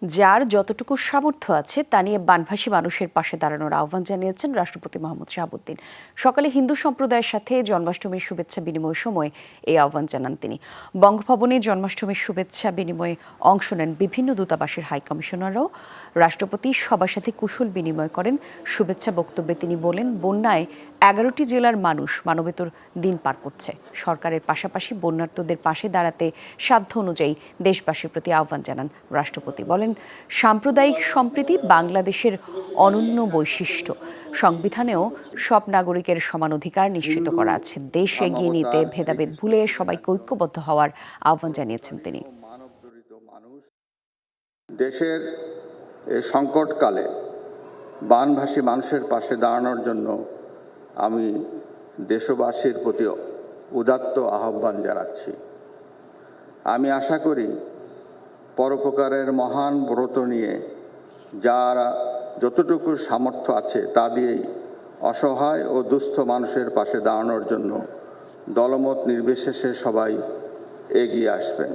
যার যতটুকু সামর্থ্য আছে তা নিয়ে বানভাসী মানুষের পাশে দাঁড়ানোর আহ্বান জানিয়েছেন রাষ্ট্রপতি মোহাম্মদ শাহাবুদ্দিন। সকালে হিন্দু সম্প্রদায়ের সাথে জন্মাষ্টমীর শুভেচ্ছা বিনিময়ের সময় এই আহ্বান জানান তিনি। বঙ্গভবনে জন্মাষ্টমীর শুভেচ্ছা বিনিময়ে অংশ নেন বিভিন্ন দূতাবাসের হাইকমিশনাররাও। রাষ্ট্রপতি সবার সাথে কুশল বিনিময় করেন। শুভেচ্ছা বক্তব্যে তিনি বলেন, বন্যায় 11টি জেলার মানুষ মানবেতর দিন পার করছে। সরকারের পাশাপাশি বন্যার্তদের পাশে দাঁড়াতে সাধ্য অনুযায়ী দেশবাসীর প্রতি আহ্বান জানান রাষ্ট্রপতি। বলেন, সাম্প্রদায়িক সম্প্রীতি বাংলাদেশের অনন্য বৈশিষ্ট্য। সংবিধানেও সব নাগরিকের সমান অধিকার নিশ্চিত করা আছে। দেশ এগিয়ে নিতে ভেদাভেদ ভুলে সবাইকে ঐক্যবদ্ধ হওয়ার আহ্বান জানিয়েছেন তিনি। দেশের এই সংকটকালে বানভাসী মানুষের পাশে দাঁড়ানোর জন্য আমি দেশবাসীর প্রতি উদাত্ত আহ্বান জানাচ্ছি। আমি আশা করি পরোপকারের মহান ব্রত নিয়ে যারা যতটুকু সামর্থ্য আছে তা দিয়েই অসহায় ও দুস্থ মানুষের পাশে দাঁড়ানোর জন্য দলমত নির্বিশেষে সবাই এগিয়ে আসবেন।